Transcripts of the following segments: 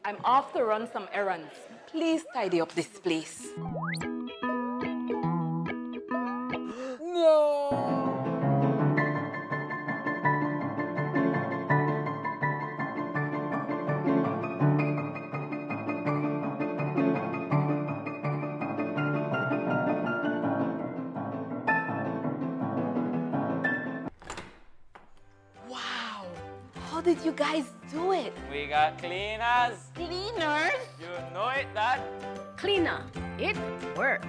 I'm off to run some errands. Please tidy up this place. Wow! How did you guys do it? We got cleaners. Cleaners? You know it, Dad. Cleaner, it works.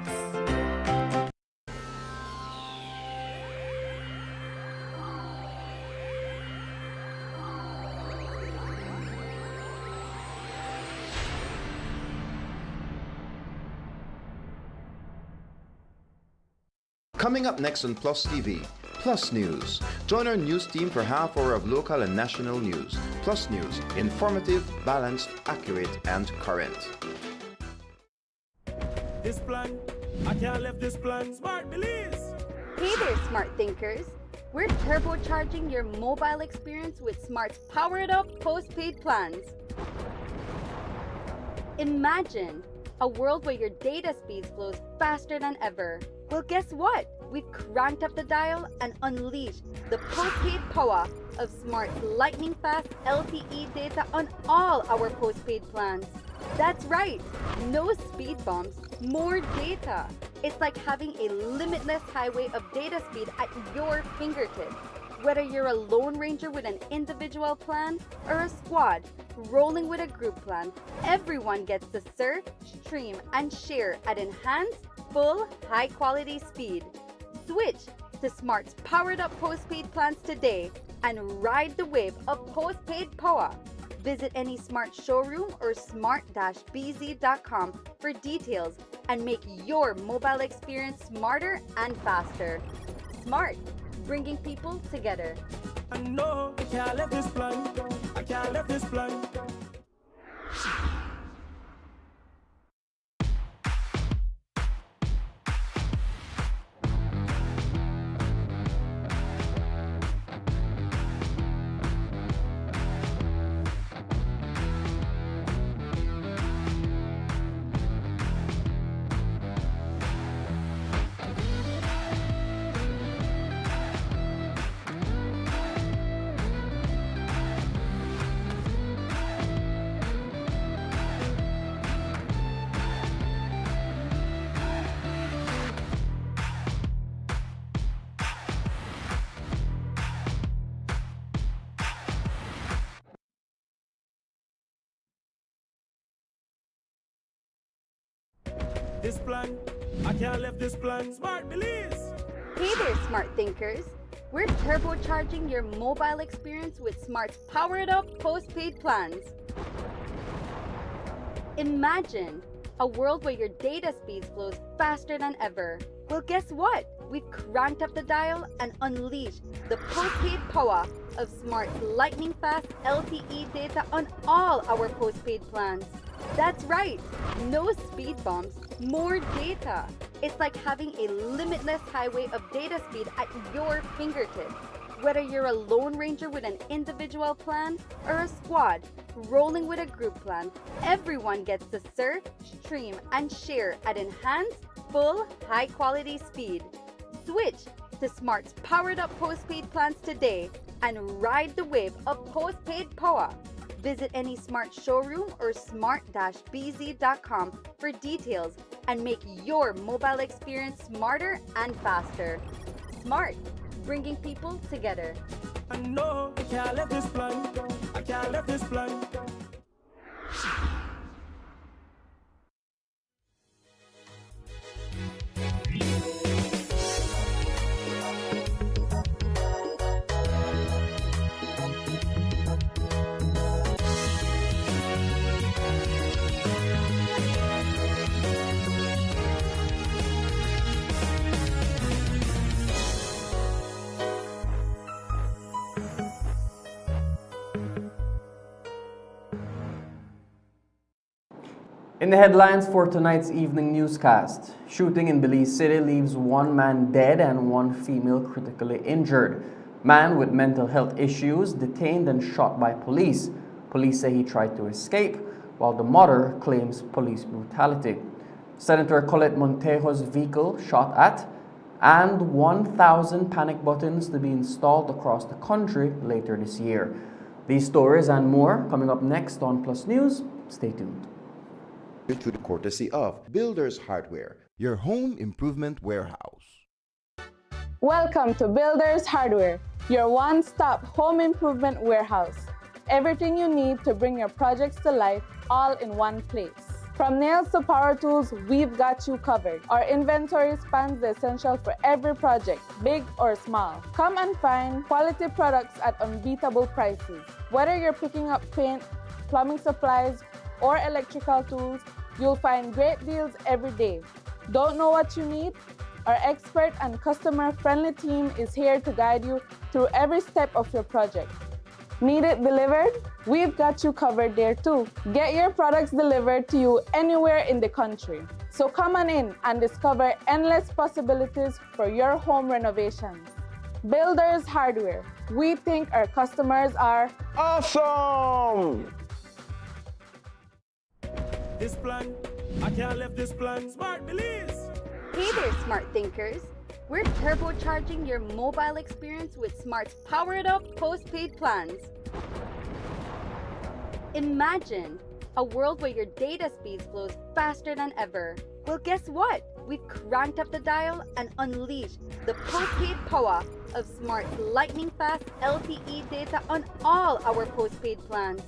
Coming up next on Plus TV, Plus News. Join our news team for half hour of local and national news. Plus News, informative, balanced, accurate, and current. This plan, I can't leave this plan. Smart Belize. Hey there, smart thinkers. We're turbocharging your mobile experience with Smart's powered up postpaid plans. Imagine a world where your data speeds flows faster than ever. Well, guess what? We've cranked up the dial and unleashed the postpaid power of Smart's lightning fast LTE data on all our postpaid plans. That's right, no speed bumps, more data. It's like having a limitless highway of data speed at your fingertips. Whether you're a Lone Ranger with an individual plan or a squad rolling with a group plan, everyone gets to surf, stream, and share at enhanced, full, high-quality speed. Switch to Smart's powered-up postpaid plans today and ride the wave of postpaid power. Visit any Smart showroom or smart-bz.com for details and make your mobile experience smarter and faster. Smart, bringing people together. I know I can't leave this plan. I can't leave this plan. This plan, I can't leave this plan. Smart Belize. Hey there, smart thinkers. We're turbocharging your mobile experience with Smart's powered up postpaid plans. Imagine a world where your data speeds flows faster than ever. Well, guess what? We've cranked up the dial and unleashed the postpaid power of Smart's lightning fast LTE data on all our postpaid plans. That's right, no speed bumps, more data. It's like having a limitless highway of data speed at your fingertips. Whether you're a Lone Ranger with an individual plan or a squad rolling with a group plan, everyone gets to surf, stream, and share at enhanced, full, high-quality speed. Switch to Smart's powered-up postpaid plans today and ride the wave of postpaid power. Visit any Smart showroom or smart-bz.com for details and make your mobile experience smarter and faster. Smart, bringing people together. I know I can't leave this plan. I can't leave this plan. In the headlines for tonight's evening newscast, shooting in Belize City leaves one man dead and one female critically injured. Man with mental health issues detained and shot by police. Police say he tried to escape, while the mother claims police brutality. Senator Colette Montejo's vehicle shot at, and 1,000 panic buttons to be installed across the country later this year. These stories and more coming up next on Plus News. Stay tuned. To the courtesy of Builders Hardware, your home improvement warehouse. Welcome to Builders Hardware, your one-stop home improvement warehouse. Everything you need to bring your projects to life all in one place. From nails to power tools, we've got you covered. Our inventory spans the essential for every project, big or small. Come and find quality products at unbeatable prices. Whether you're picking up paint, plumbing supplies, or electrical tools, you'll find great deals every day. Don't know what you need? Our expert and customer-friendly team is here to guide you through every step of your project. Need it delivered? We've got you covered there too. Get your products delivered to you anywhere in the country. So come on in and discover endless possibilities for your home renovations. Builders Hardware. We think our customers are Awesome! This plan, I can't let this plan. Smart Belize! Hey there, smart thinkers. We're turbocharging your mobile experience with Smart's powered-up postpaid plans. Imagine a world where your data speed flows faster than ever. Well, guess what? We've cranked up the dial and unleashed the postpaid power of Smart's lightning-fast LTE data on all our postpaid plans.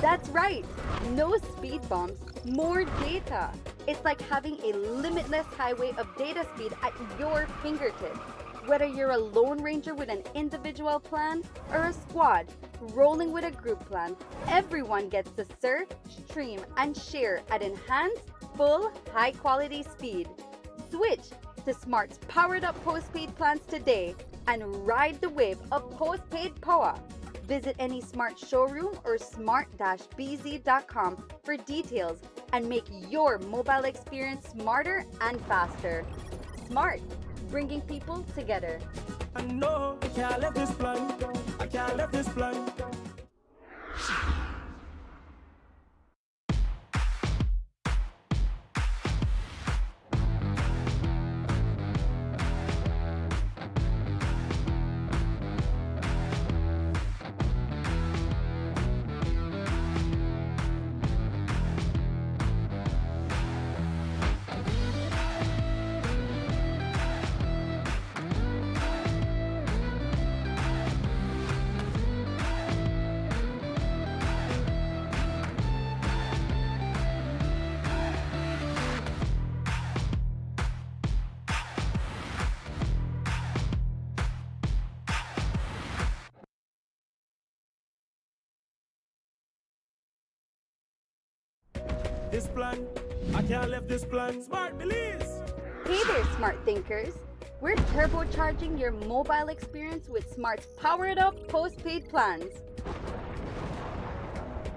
That's right, no speed bumps, more data. It's like having a limitless highway of data speed at your fingertips. Whether you're a lone ranger with an individual plan or a squad rolling with a group plan, everyone gets to surf, stream, and share at enhanced, full, high-quality speed. Switch to Smart's powered-up postpaid plans today and ride the wave of postpaid power. Visit any Smart showroom or smart-bz.com for details and make your mobile experience smarter and faster. Smart, bringing people together. I know I can't let this plan. I can't let this plan. This plan, I can't let this plan. Smart Belize! Hey there, smart thinkers. We're turbocharging your mobile experience with Smart's powered-up postpaid plans.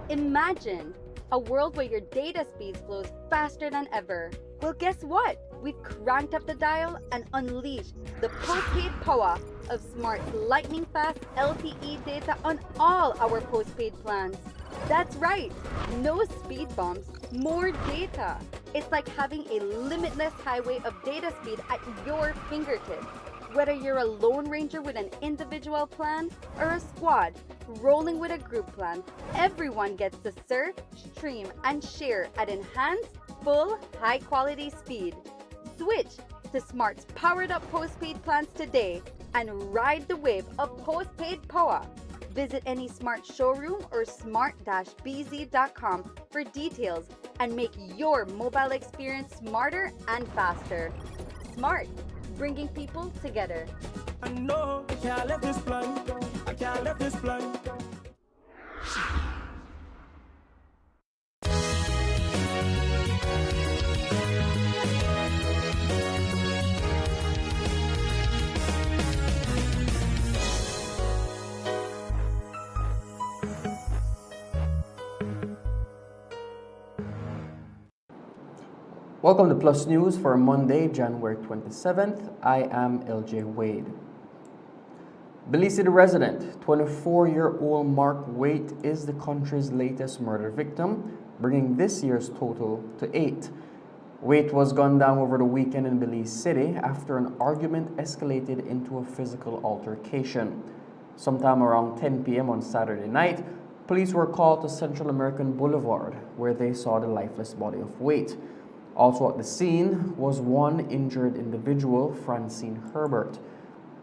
Imagine a world where your data speed flows faster than ever. Well, guess what? We've cranked up the dial and unleashed the postpaid power of Smart's lightning-fast LTE data on all our postpaid plans. That's right, no speed bumps, more data. It's like having a limitless highway of data speed at your fingertips. Whether you're a lone ranger with an individual plan or a squad rolling with a group plan, everyone gets to surf, stream, and share at enhanced, full, high-quality speed. Switch to Smart's powered-up postpaid plans today and ride the wave of postpaid power. Visit any Smart showroom or smart-bz.com for details and make your mobile experience smarter and faster. Smart, bringing people together. I know I can't let this plan. I can't let this plan. Welcome to Plus News for Monday, January 27th. I am LJ Wade. Belize City resident, 24-year-old Mark Waite is the country's latest murder victim bringing this year's total to 8. Waite was gunned down over the weekend in Belize City after an argument escalated into a physical altercation. Sometime around 10 p.m. on Saturday night, police were called to Central American Boulevard, where they saw the lifeless body of Waite. Also at the scene was one injured individual, Francine Herbert.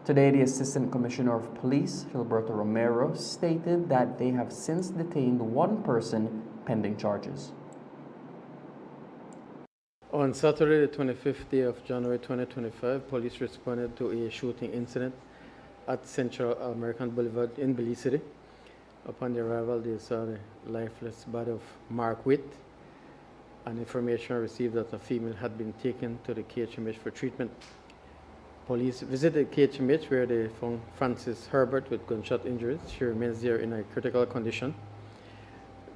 Today, the Assistant Commissioner of Police, Gilberto Romero, stated that they have since detained one person pending charges. On Saturday, the 25th day of January 2025, police responded to a shooting incident at Central American Boulevard in Belize City. Upon the arrival, they saw the lifeless body of Mark Witt, and information received that a female had been taken to the KHMH for treatment. Police visited KHMH where they found Frances Herbert with gunshot injuries. She remains there in a critical condition.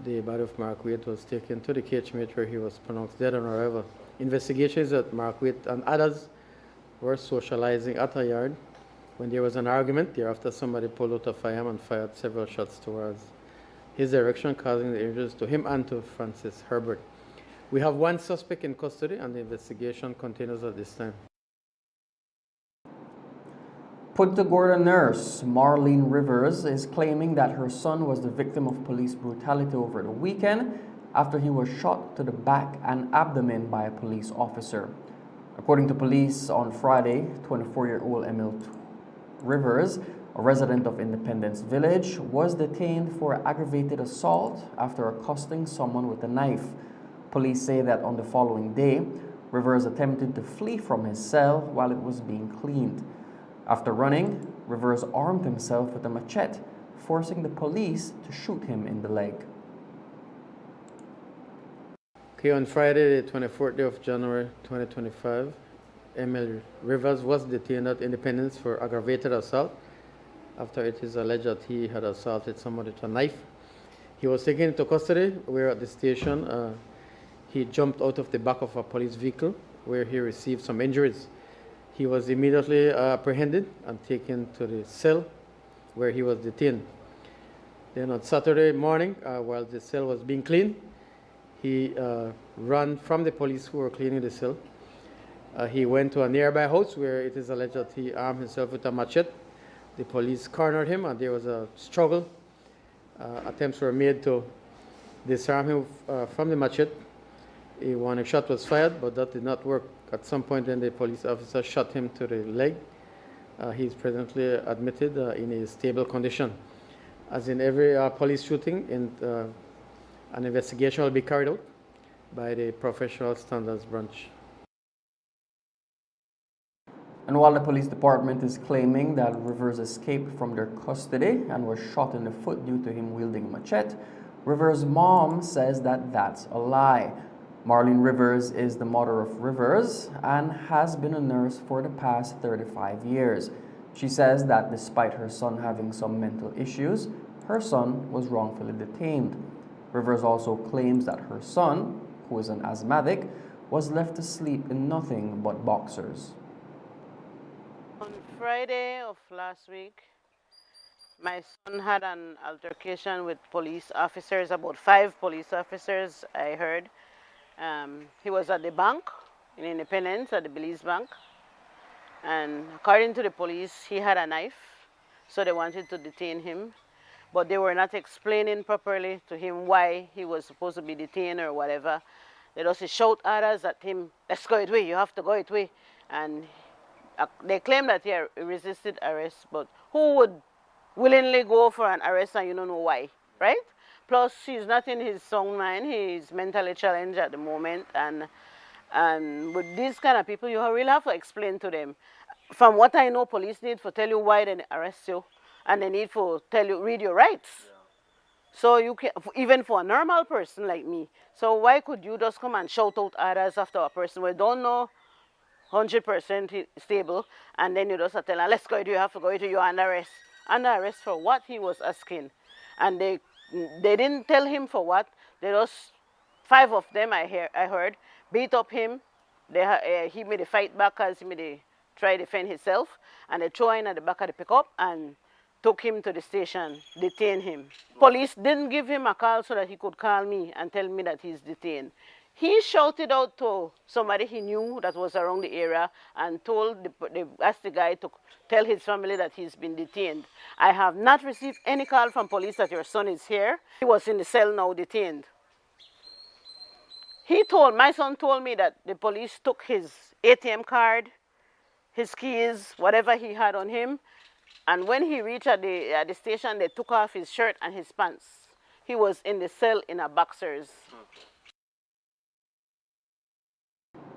The body of Mark Witt was taken to the KHMH where he was pronounced dead on arrival. Investigations that Mark Witt and others were socializing at a yard when there was an argument. Thereafter, somebody pulled out a firearm and fired several shots towards his direction, causing the injuries to him and to Frances Herbert. We have one suspect in custody, and the investigation continues at this time. Punta Gorda nurse Marlene Rivers is claiming that her son was the victim of police brutality over the weekend after he was shot to the back and abdomen by a police officer. According to police on Friday, 24-year-old Emil Rivers, a resident of Independence Village, was detained for aggravated assault after accosting someone with a knife. Police say that on the following day, Rivers attempted to flee from his cell while it was being cleaned. After running, Rivers armed himself with a machete, forcing the police to shoot him in the leg. Okay, on Friday, the 24th day of January 2025, Emil Rivers was detained at Independence for aggravated assault after it is alleged that he had assaulted someone with a knife. He was taken into custody, where at the station he jumped out of the back of a police vehicle where he received some injuries. He was immediately apprehended and taken to the cell where he was detained. Then on Saturday morning, while the cell was being cleaned, he ran from the police who were cleaning the cell. He went to a nearby house where it is alleged that he armed himself with a machete. The police cornered him and there was a struggle. Attempts were made to disarm him from the machete. A warning shot was fired, but that did not work. At some point, then the police officer shot him to the leg. He is presently admitted in a stable condition. As in every police shooting, an investigation will be carried out by the Professional Standards Branch. And while the police department is claiming that Rivers escaped from their custody and was shot in the foot due to him wielding a machete, Rivers' mom says that that's a lie. Marlene Rivers is the mother of Rivers and has been a nurse for the past 35 years. She says that despite her son having some mental issues, her son was wrongfully detained. Rivers also claims that her son, who is an asthmatic, was left to sleep in nothing but boxers. On Friday of last week, my son had an altercation with police officers, about 5 police officers, I heard. He was at the bank in Independence, at the Belize Bank. And according to the police, he had a knife, so they wanted to detain him. But they were not explaining properly to him why he was supposed to be detained or whatever. They just shout orders at him, let's go it way, you have to go it way. And they claim that he resisted arrest, but who would willingly go for an arrest and you don't know why, right? Plus, he's not in his sound mind. He's mentally challenged at the moment. And with these kind of people, you really have to explain to them. From what I know, police need to tell you why they arrest you. And they need to tell you, read your rights. Yeah. So you can, even for a normal person like me. So why could you just come and shout out orders after a person we don't know 100% stable, and then you just tell them, let's go, you have to go, you're under arrest. Under arrest for what, he was asking. And they didn't tell him for what. They just, 5 of them I heard, beat up him. He made a fight back as he made a try to defend himself, and they throw him at the back of the pickup and took him to the station, detained him. Police didn't give him a call so that he could call me and tell me that he's detained. He shouted out to somebody he knew that was around the area and asked the guy to tell his family that he's been detained. I have not received any call from police that your son is here. He was in the cell now detained. My son told me that the police took his ATM card, his keys, whatever he had on him, and when he reached at the station, they took off his shirt and his pants. He was in the cell in a boxers.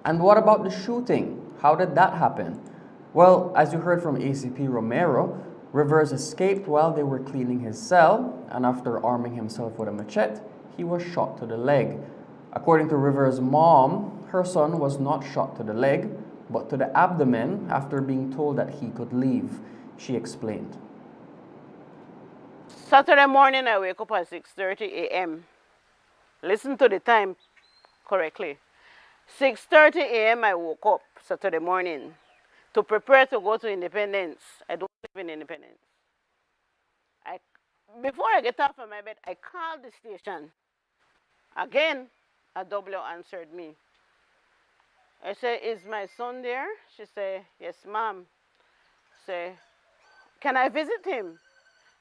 And what about the shooting? How did that happen? Well, as you heard from ACP Romero, Rivers escaped while they were cleaning his cell, and after arming himself with a machete, he was shot to the leg. According to Rivers' mom, her son was not shot to the leg, but to the abdomen after being told that he could leave. She explained. Saturday morning, I wake up at 6:30 a.m. Listen to the time correctly. 6:30 a.m. I woke up Saturday morning to prepare to go to Independence. I don't live in Independence. Before I get up from my bed, I called the station. Again, a double answered me. I said, "Is my son there?" She said, "Yes, ma'am." I said, "Can I visit him?"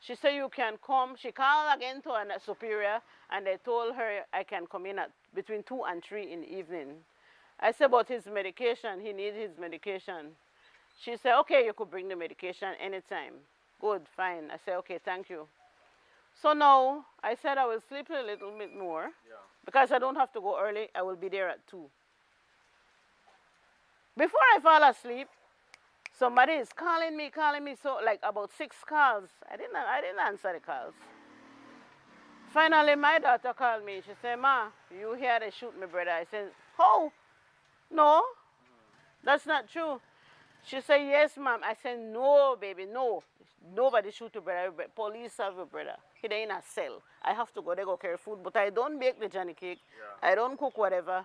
She said, "You can come." She called again to a superior, and they told her I can come in at between 2 and 3 in the evening. I said, "But his medication, he needs his medication." She said, "Okay, you could bring the medication anytime." Good, fine. I said, "Okay, thank you." So now, I said I will sleep a little bit more. Because I don't have to go early, I will be there at 2. Before I fall asleep, somebody is calling me, so like about 6 calls. I didn't answer the calls. Finally, my daughter called me. She said, "Ma, you here they shoot my brother." I said, "How? No, that's not true." She said, "Yes, ma'am." I said, "No, baby, no. Nobody shoot your brother. Police have your brother. He in a cell. I have to go there, go carry food, but I don't bake the Johnny cake. I don't cook whatever."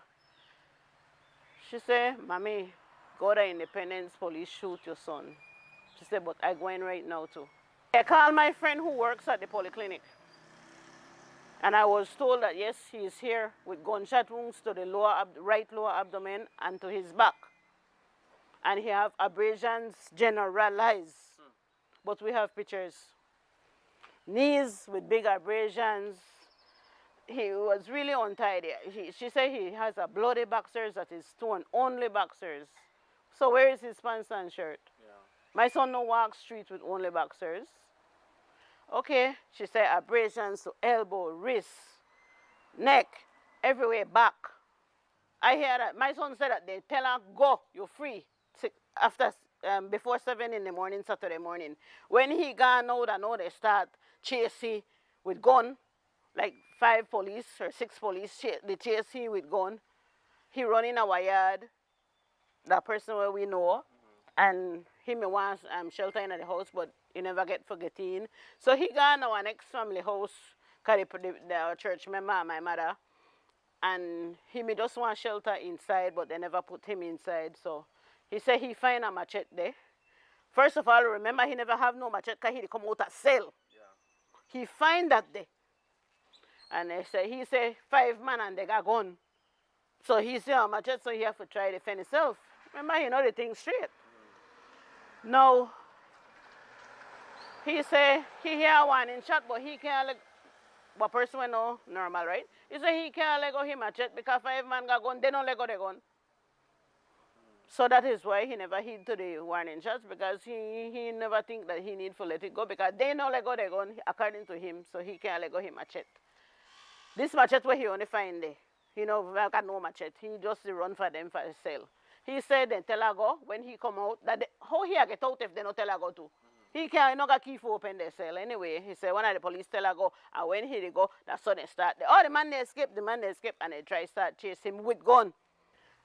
She said, "Mommy, go to Independence, police shoot your son." She said, "But I'm going right now too." I called my friend who works at the polyclinic. And I was told that yes, he is here with gunshot wounds to the right lower abdomen and to his back. And he have abrasions generalized. But we have pictures. Knees with big abrasions. He was really untidy. She said he has a bloody boxers that is torn, only boxers. So where is his pants and shirt? My son no walk street with only boxers. Okay, she said abrasions to elbow, wrist, neck, everywhere back. I hear that. My son said that they tell her, "Go, you're free." Before 7 in the morning, Saturday morning. When he gone out, I know they start chasing with gun, like 5 police or 6 police, they chase him with gun. He run in our yard, that person where we know, and he may want shelter in the house, but he never get forgetting. So he gone to our next family house, because the church member and my mother, and he may just want shelter inside, but they never put him inside. So he said he find a machete there. First of all, remember he never have no machete because he come out of cell. He find that there. And he say 5 man and they got gun. So he say a machete, so he have to try to defend himself. Remember, he know the thing straight. Now, he say he hear one in shot, but he can't let what person we know normal, right? He say he can't let go him machete because 5 man got gun, they don't let go the gun. So that is why he never heed to the warning shots, because he never think that he need to let it go, because they don't let go the gun according to him, so he can't let go him machete. This machete where he only find there. He know got no machete. He just run for them for sale. He said then tell her go when he come out that how he get out if they not tell her go to. He can't not got key for open the cell anyway. He said one of the police tell her go, and when he go, that's how they start. The man they escape, and they try start chase him with gun.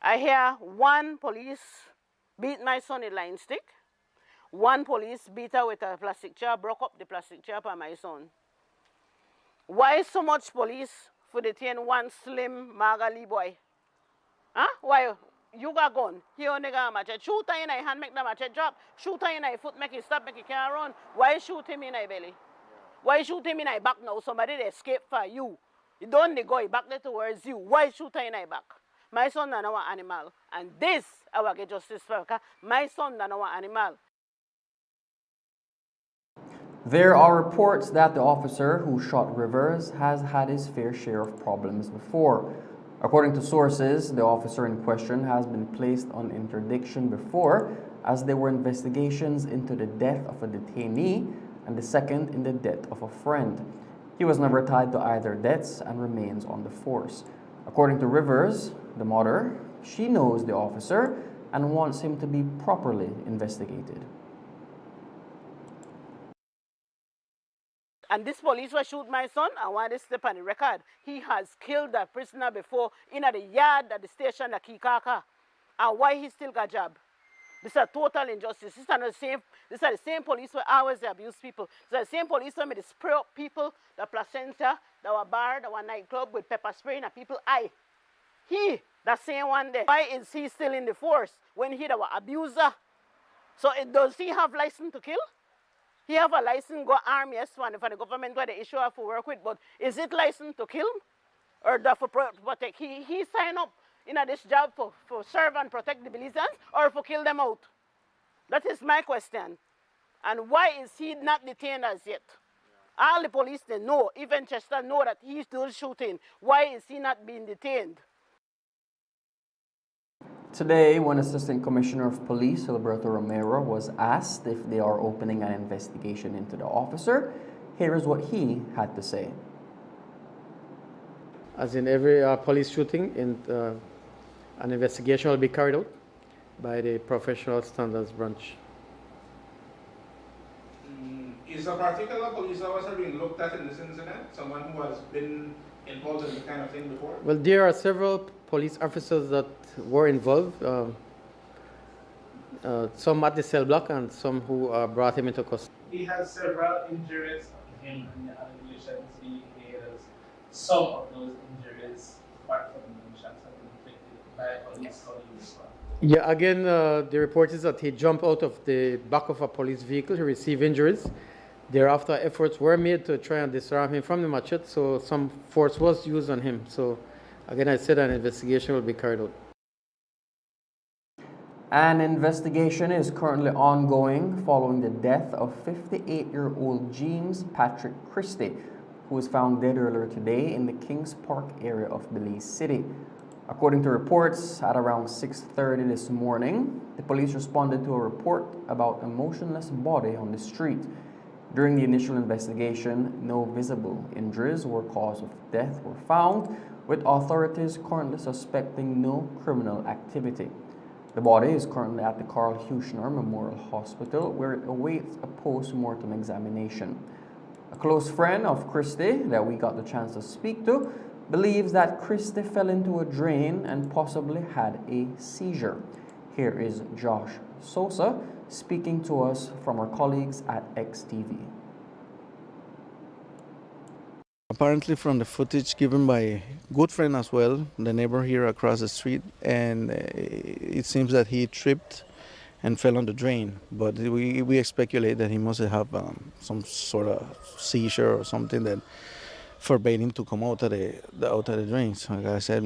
I hear 1 police beat my son with a line stick. 1 police beat her with a plastic chair, broke up the plastic chair for my son. Why so much police for detain 1 slim Magali boy? Huh? Why? you got gun, he only got a machete. Shoot her in the hand, make the machete drop. Shoot her in the foot, make it stop, make it can't run. Why shoot him in the belly? Why shoot him in the back now? Somebody they escape for you. You don't go back there towards you. Why shoot her in the back? My son is not an animal. And this, I will get justice for. My son is not an animal. There are reports that the officer who shot Rivers has had his fair share of problems before. According to sources, the officer in question has been placed on interdiction before, as there were investigations into the death of a detainee and the second in the death of a friend. He was never tied to either deaths and remains on the force. According to Rivers, the mother, she knows the officer and wants him to be properly investigated. And this police will shoot my son. I want this step on the record. He has killed a prisoner before in the yard at the station at Kikaka. And why he still got job? This is a total injustice. These are the same police who always abuse people. These are the same police who made the spray up people, the placenta, the bar, the nightclub with pepper spray in the people's eye. He, that same one there. Why is he still in the force when he the abuser? So does he have license to kill? He have a license go arm, yes, one for the government where the issue have to work with, but is it license to kill? Or for protect? He signed up in this job for serve and protect the Belizeans or for kill them out? That is my question. And why is he not detained as yet? All the police, they know, even Chester know that he's still shooting. Why is he not being detained? Today, when Assistant Commissioner of Police Alberto Romero was asked if they are opening an investigation into the officer, here is what he had to say. As in every police shooting, an investigation will be carried out by the Professional Standards Branch. Is a particular police officer being looked at in this incident? Someone who has been involved in this kind of thing before? Well, there are several police officers that were involved, some at the cell block and some who brought him into custody. He has several injuries on him, and the allegations being made as some of those injuries, apart from the gunshots, have been inflicted by police colleagues. Yeah, again, the report is that he jumped out of the back of a police vehicle. He received injuries. Thereafter, efforts were made to try and disarm him from the machete, so some force was used on him. So, again, I said an investigation will be carried out. An investigation is currently ongoing following the death of 58-year-old James Patrick Christie, who was found dead earlier today in the Kings Park area of Belize City. According to reports, at around 6:30 this morning, the police responded to a report about a motionless body on the street. During the initial investigation, no visible injuries or cause of death were found, with authorities currently suspecting no criminal activity. The body is currently at the Carl Huschner Memorial Hospital, where it awaits a post-mortem examination. A close friend of Christie that we got the chance to speak to believes that Christie fell into a drain and possibly had a seizure. Here is Josh Sosa speaking to us from our colleagues at XTV. Apparently from the footage given by a good friend as well, the neighbor here across the street, and it seems that he tripped and fell on the drain. But we speculate that he must have some sort of seizure or something that forbade him to come out of the drain. So like I said,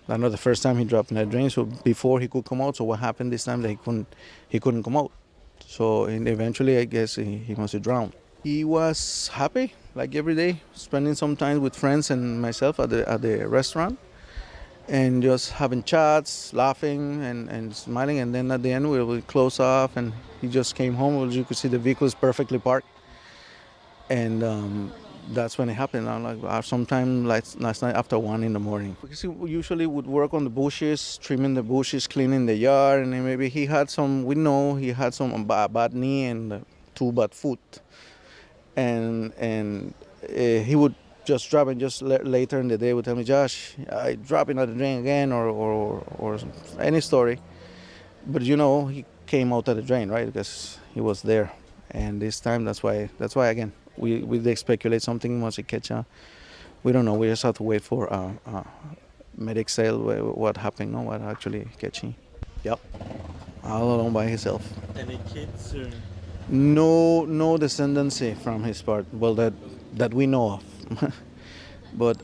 I know the first time he dropped in the drain, so before he could come out. So what happened this time that he couldn't come out. So eventually, I guess he must have drowned. He was happy, like every day, spending some time with friends and myself at the restaurant, and just having chats, laughing and smiling. And then at the end, we would close off, and he just came home. As you could see, the vehicle is perfectly parked, and that's when it happened. Like sometime last night after 1 a.m. Because he usually would work on the bushes, trimming the bushes, cleaning the yard, and then maybe he had some. We know he had some bad knee and 2 bad foot, and he would just drop, and just later in the day would tell me, Josh, I drop into the drain again, or any story. But he came out of the drain, right? Because he was there, and this time that's why again. We speculate something must catch. We don't know. We just have to wait for medic say what happened, no, what actually catching. Yep, all alone by himself. Any kids or? No descendancy from his part. Well, that we know of. But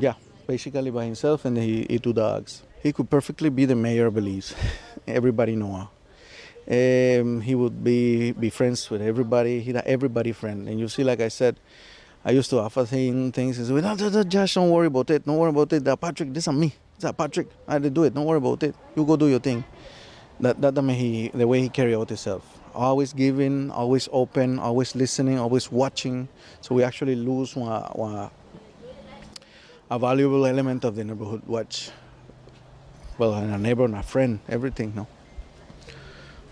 yeah, basically by himself, and he two dogs. He could perfectly be the mayor of Belize. Everybody know. He would be friends with everybody. He's everybody friend. And you see, like I said, I used to offer things. He said, no, Josh, don't worry about it. Don't worry about it. Patrick, this is me. It's Patrick. I did do it. Don't worry about it. You go do your thing. That the way he carry out himself. Always giving, always open, always listening, always watching. So we actually lose a valuable element of the neighborhood watch. Well, and a neighbor and a friend, everything, no.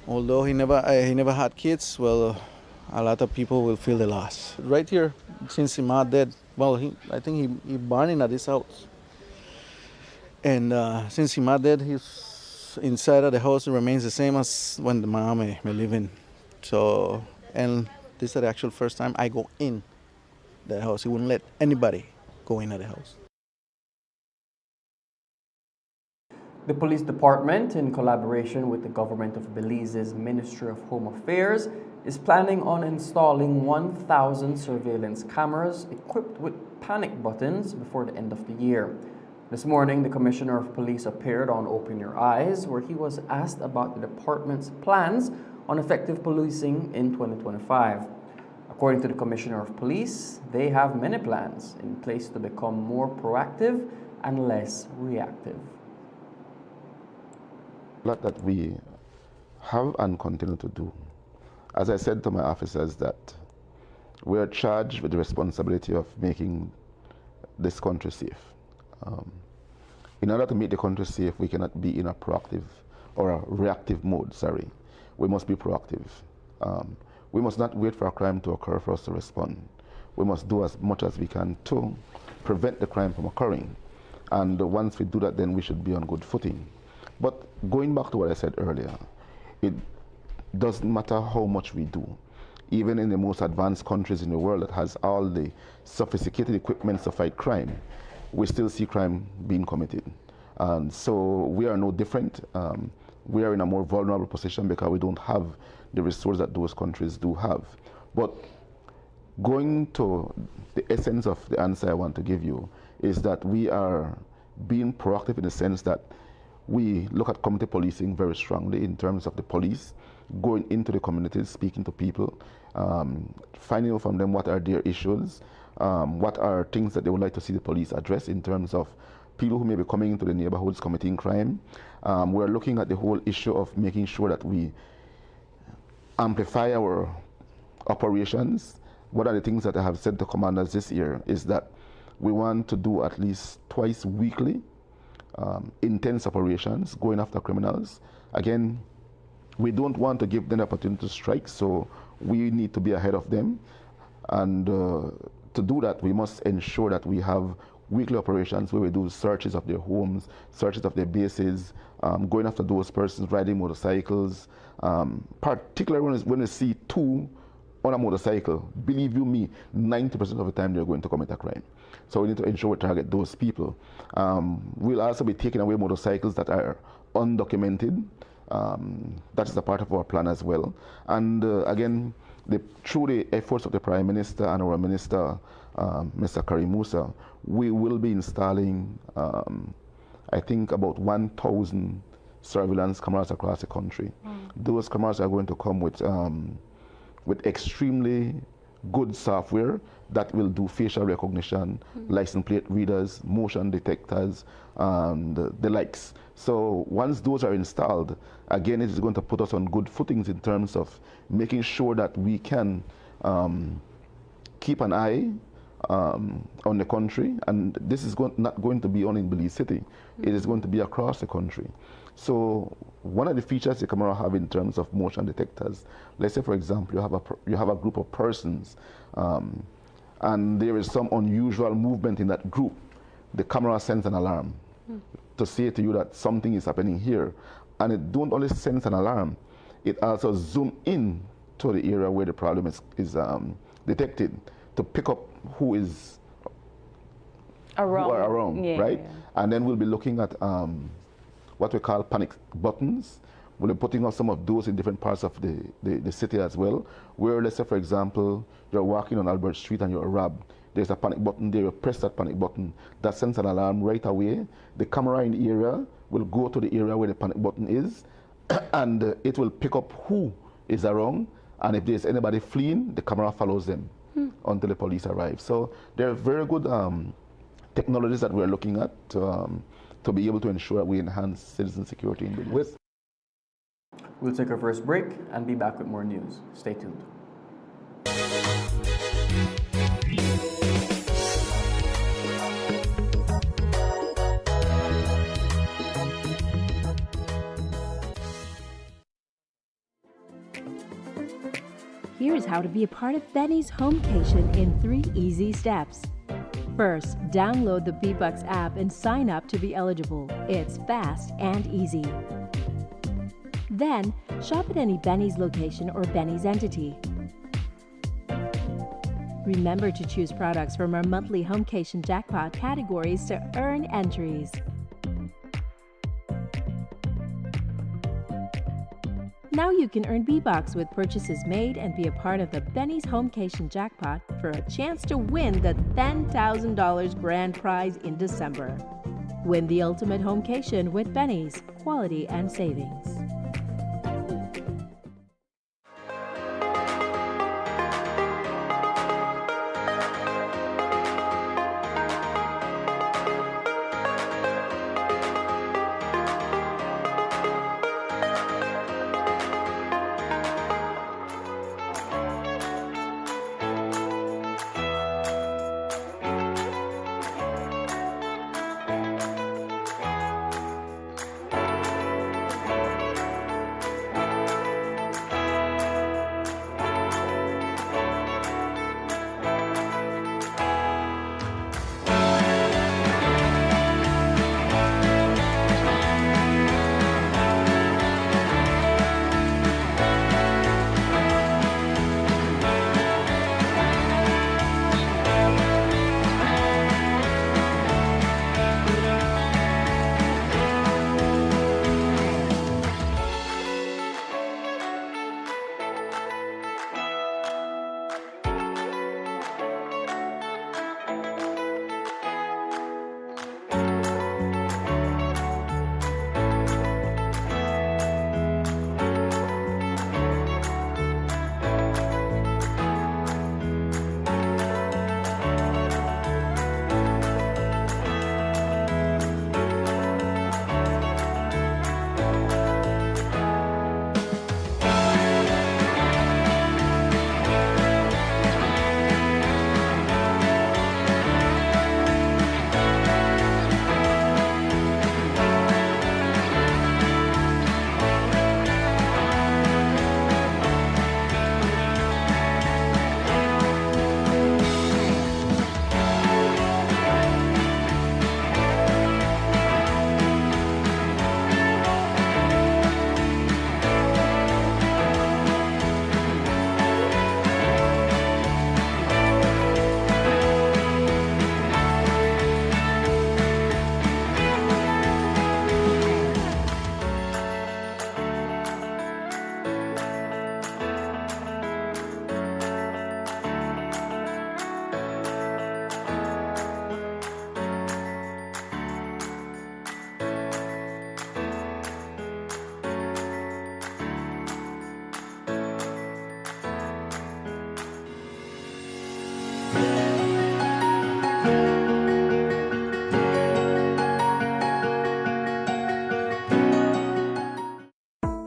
Although he never had kids, well, a lot of people will feel the loss. Right here, since his mom dead, well, I think he born in this house. And since his mom dead, he's inside of the house remains the same as when the mom may live in. So, and this is the actual first time I go in the house. He wouldn't let anybody go in at the house. The police department, in collaboration with the government of Belize's Ministry of Home Affairs, is planning on installing 1,000 surveillance cameras equipped with panic buttons before the end of the year. This morning, the Commissioner of Police appeared on Open Your Eyes, where he was asked about the department's plans on effective policing in 2025. According to the Commissioner of Police, they have many plans in place to become more proactive and less reactive. Lot that we have and continue to do. As I said to my officers, that we are charged with the responsibility of making this country safe. In order to make the country safe, we cannot be in a proactive or a reactive mode, sorry. We must be proactive. We must not wait for a crime to occur for us to respond. We must do as much as we can to prevent the crime from occurring. And once we do that, then we should be on good footing. But going back to what I said earlier, it doesn't matter how much we do. Even in the most advanced countries in the world that has all the sophisticated equipment to fight crime, we still see crime being committed. And so we are no different. We are in a more vulnerable position because we don't have the resources that those countries do have. But going to the essence of the answer I want to give you is that we are being proactive in the sense that we look at community policing very strongly in terms of the police going into the communities, speaking to people, finding out from them what are their issues, what are things that they would like to see the police address in terms of people who may be coming into the neighborhoods committing crime. We're looking at the whole issue of making sure that we amplify our operations. One of the things that I have said to commanders this year is that we want to do at least twice weekly intense operations going after criminals. Again, we don't want to give them the opportunity to strike, so we need to be ahead of them. And to do that, we must ensure that we have weekly operations where we do searches of their homes, searches of their bases, going after those persons riding motorcycles, particularly when we see two on a motorcycle. Believe you me, 90% of the time they're going to commit a crime. So we need to ensure we target those people. We'll also be taking away motorcycles that are undocumented. That is a part of our plan as well. And again, through the efforts of the Prime Minister and our Minister, Mr. Karim Musa, we will be installing, I think, about 1,000 surveillance cameras across the country. Those cameras are going to come with extremely good software that will do facial recognition, license plate readers, motion detectors, and the likes. So once those are installed, again, it is going to put us on good footings in terms of making sure that we can keep an eye on the country. And this is not going to be only in Belize City. It is going to be across the country. So one of the features the camera have in terms of motion detectors, let's say, for example, you have a group of persons and there is some unusual movement in that group. The camera sends an alarm to say to you that something is happening here. And it don't only send an alarm, it also zoom in to the area where the problem is detected to pick up who is who are around, right? And then we'll be looking at what we call panic buttons. We'll be putting up some of those in different parts of the city as well, where, let's say, for example, you're walking on Albert Street and you're robbed. There's a panic button there, you press that panic button, that sends an alarm right away. The camera in the area will go to the area where the panic button is, and it will pick up who is around, and if there's anybody fleeing, the camera follows them until the police arrive. So there are very good technologies that we're looking at to be able to ensure we enhance citizen security in buildings. We'll take our first break and be back with more news. Stay tuned. Here's how to be a part of Benny's Homecation in 3 easy steps. First, download the B-Bucks app and sign up to be eligible. It's fast and easy. Then, shop at any Benny's location or Benny's entity. Remember to choose products from our monthly Homecation jackpot categories to earn entries. Now you can earn B-Bucks with purchases made and be a part of the Benny's Homecation jackpot for a chance to win the $10,000 grand prize in December. Win the ultimate Homecation with Benny's, quality and savings.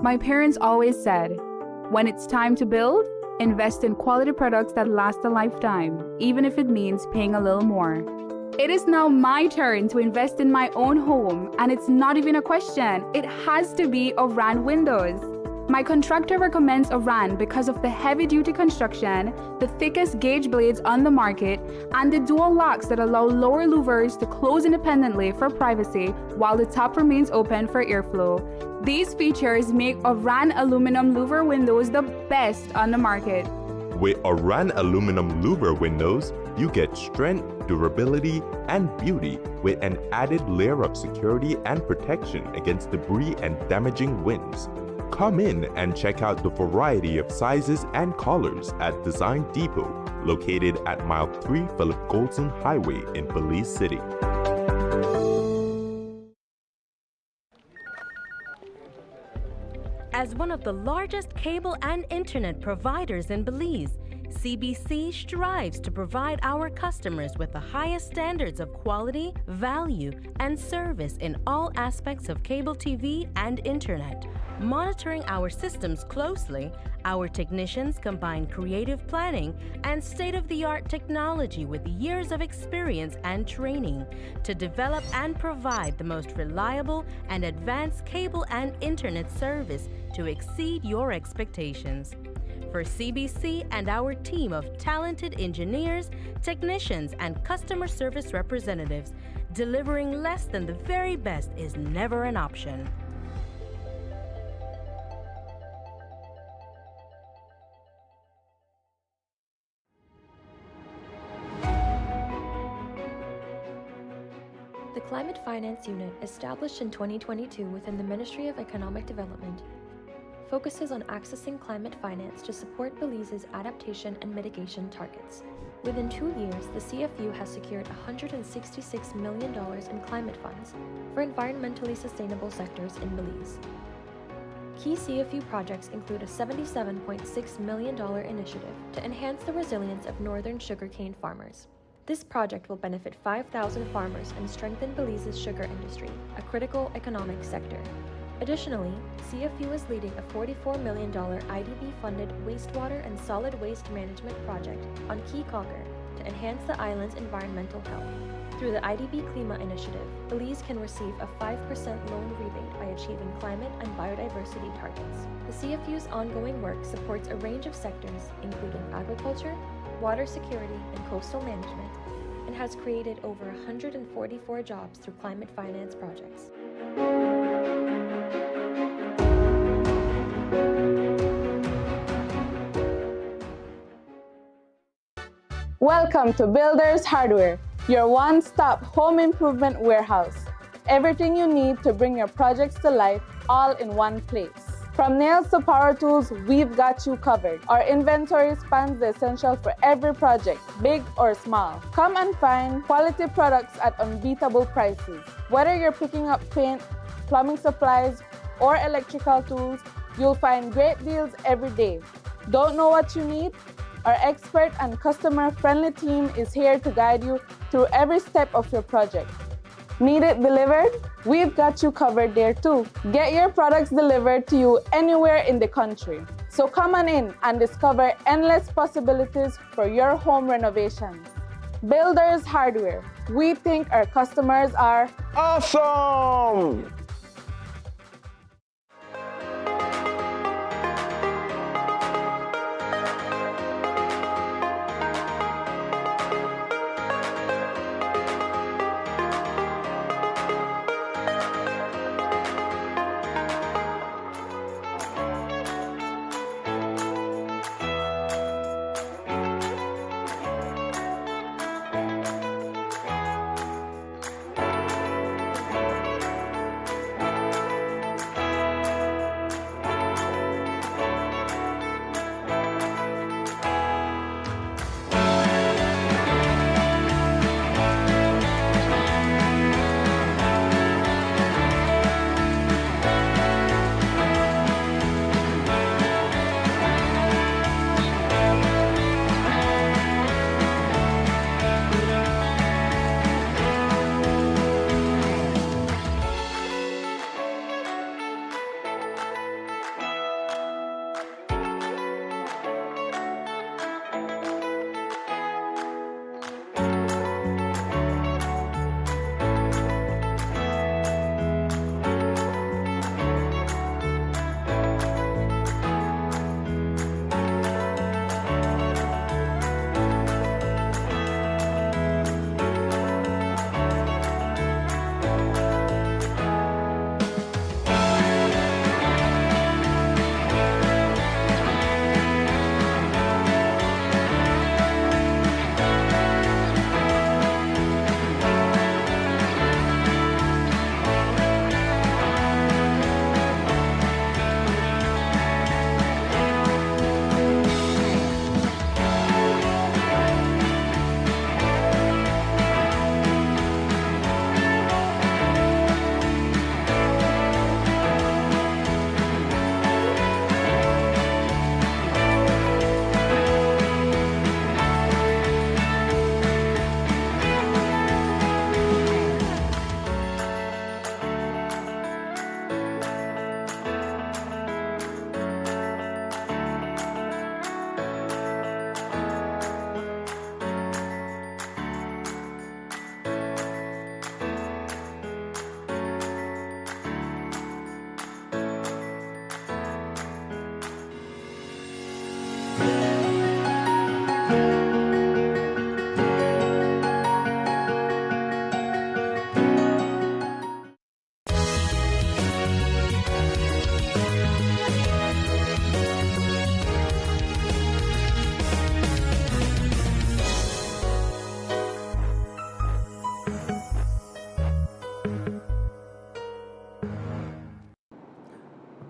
My parents always said, when it's time to build, invest in quality products that last a lifetime, even if it means paying a little more. It is now my turn to invest in my own home, and it's not even a question. It has to be Oran Windows. My contractor recommends Oran because of the heavy-duty construction, the thickest gauge blades on the market, and the dual locks that allow lower louvers to close independently for privacy while the top remains open for airflow. These features make Oran aluminum louver windows the best on the market. With Oran aluminum louver windows, you get strength, durability, and beauty with an added layer of security and protection against debris and damaging winds. Come in and check out the variety of sizes and colors at Design Depot, located at Mile 3 Philip Goldson Highway in Belize City. As one of the largest cable and internet providers in Belize, CBC strives to provide our customers with the highest standards of quality, value, and service in all aspects of cable TV and internet. Monitoring our systems closely, our technicians combine creative planning and state-of-the-art technology with years of experience and training to develop and provide the most reliable and advanced cable and internet service to exceed your expectations. For CBC and our team of talented engineers, technicians, and customer service representatives, delivering less than the very best is never an option. The Climate Finance Unit, established in 2022 within the Ministry of Economic Development, focuses on accessing climate finance to support Belize's adaptation and mitigation targets. Within 2 years, the CFU has secured $166 million in climate funds for environmentally sustainable sectors in Belize. Key CFU projects include a $77.6 million initiative to enhance the resilience of northern sugarcane farmers. This project will benefit 5,000 farmers and strengthen Belize's sugar industry, a critical economic sector. Additionally, CFU is leading a $44 million IDB-funded wastewater and solid waste management project on Key Conger to enhance the island's environmental health. Through the IDB Klima initiative, Belize can receive a 5% loan rebate by achieving climate and biodiversity targets. The CFU's ongoing work supports a range of sectors, including agriculture, water security, and coastal management, and has created over 144 jobs through climate finance projects. Welcome to Builders Hardware, your one-stop home improvement warehouse. Everything you need to bring your projects to life, all in one place. From nails to power tools, we've got you covered. Our inventory spans the essential for every project, big or small. Come and find quality products at unbeatable prices. Whether you're picking up paint, plumbing supplies, or electrical tools, you'll find great deals every day. Don't know what you need? Our expert and customer-friendly team is here to guide you through every step of your project. Need it delivered? We've got you covered there too. Get your products delivered to you anywhere in the country. So come on in and discover endless possibilities for your home renovations. Builders Hardware. We think our customers are awesome!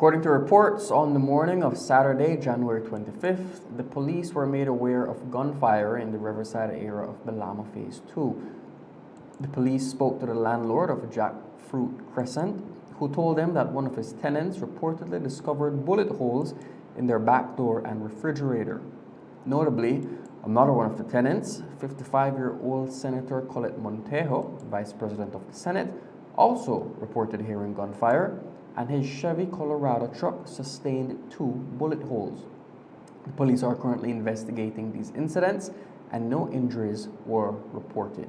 According to reports, on the morning of Saturday, January 25th, the police were made aware of gunfire in the Riverside area of Belama Phase 2. The police spoke to the landlord of Jackfruit Crescent, who told them that one of his tenants reportedly discovered bullet holes in their back door and refrigerator. Notably, another one of the tenants, 55-year-old Senator Colette Montejo, Vice President of the Senate, also reported hearing gunfire, and his Chevy Colorado truck sustained 2 bullet holes. The police are currently investigating these incidents, and no injuries were reported.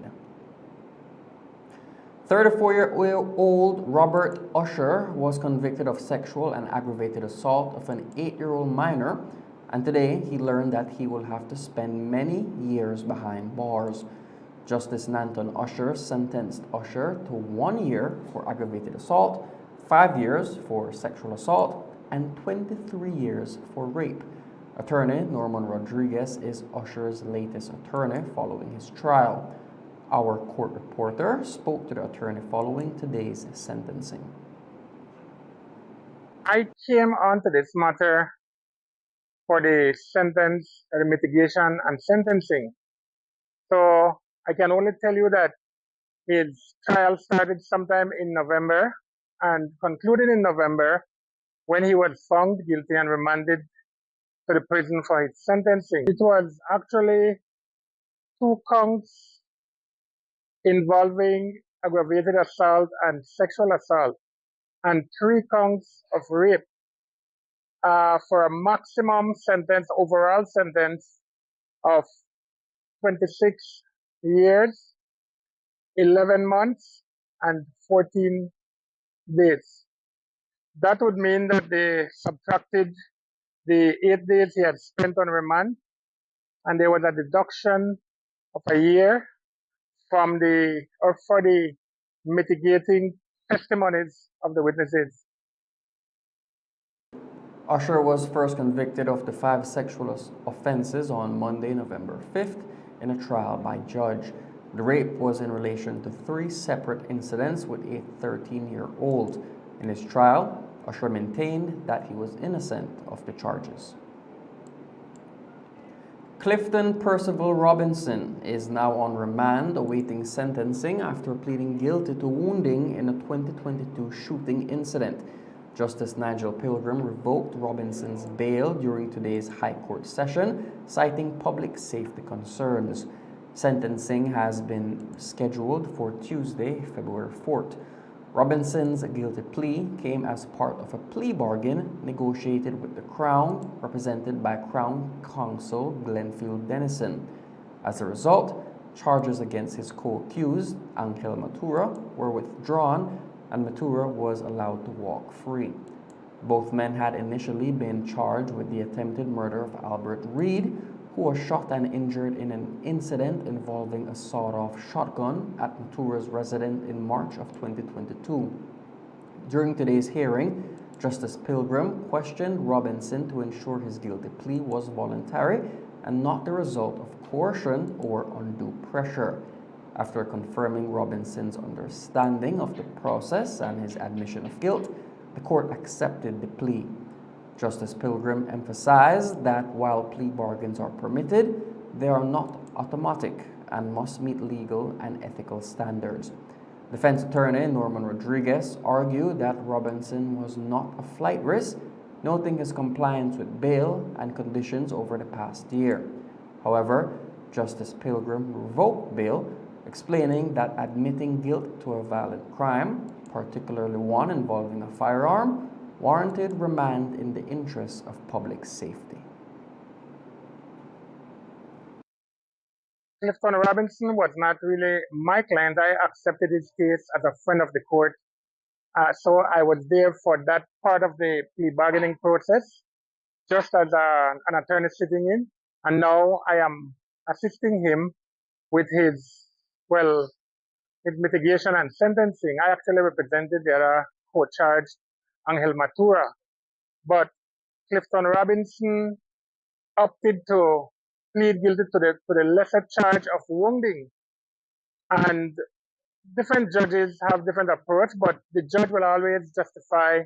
34-year-old Robert Usher was convicted of sexual and aggravated assault of an 8-year-old minor, and today he learned that he will have to spend many years behind bars. Justice Nanton Usher sentenced Usher to 1 year for aggravated assault, 5 years for sexual assault, and 23 years for rape. Attorney Norman Rodriguez is Usher's latest attorney following his trial. Our court reporter spoke to the attorney following today's sentencing. I came onto this matter for the sentence, the mitigation and sentencing. So I can only tell you that his trial started sometime in November and concluded in November when he was found guilty and remanded to the prison for his sentencing. It was actually 2 counts involving aggravated assault and sexual assault, and 3 counts of rape, for a maximum sentence, overall sentence of 26 years, 11 months, and 14 days. That would mean that they subtracted the 8 days he had spent on remand, and there was a deduction of a year for the mitigating testimonies of the witnesses. Usher was first convicted of the 5 sexual offenses on Monday, November 5th, in a trial by judge. The rape was in relation to 3 separate incidents with a 13-year-old. In his trial, Usher maintained that he was innocent of the charges. Clifton Percival Robinson is now on remand awaiting sentencing after pleading guilty to wounding in a 2022 shooting incident. Justice Nigel Pilgrim revoked Robinson's bail during today's High Court session, citing public safety concerns. Sentencing has been scheduled for Tuesday, February 4th. Robinson's guilty plea came as part of a plea bargain negotiated with the Crown, represented by Crown Counsel Glenfield Dennison. As a result, charges against his co-accused, Angel Matura, were withdrawn, and Matura was allowed to walk free. Both men had initially been charged with the attempted murder of Albert Reed, who was shot and injured in an incident involving a sawed-off shotgun at Matura's residence in March of 2022. During today's hearing, Justice Pilgrim questioned Robinson to ensure his guilty plea was voluntary and not the result of coercion or undue pressure. After confirming Robinson's understanding of the process and his admission of guilt, the court accepted the plea. Justice Pilgrim emphasized that while plea bargains are permitted, they are not automatic and must meet legal and ethical standards. Defense attorney Norman Rodriguez argued that Robinson was not a flight risk, noting his compliance with bail and conditions over the past year. However, Justice Pilgrim revoked bail, explaining that admitting guilt to a violent crime, particularly one involving a firearm, warranted remand in the interest of public safety. Clifton Robinson was not really my client. I accepted his case as a friend of the court. So I was there for that part of the plea bargaining process, just as an attorney sitting in. And now I am assisting him with his mitigation and sentencing. I actually represented the other co-charged, Angel Matura. But Clifton Robinson opted to plead guilty to the lesser charge of wounding. And different judges have different approach, but the judge will always justify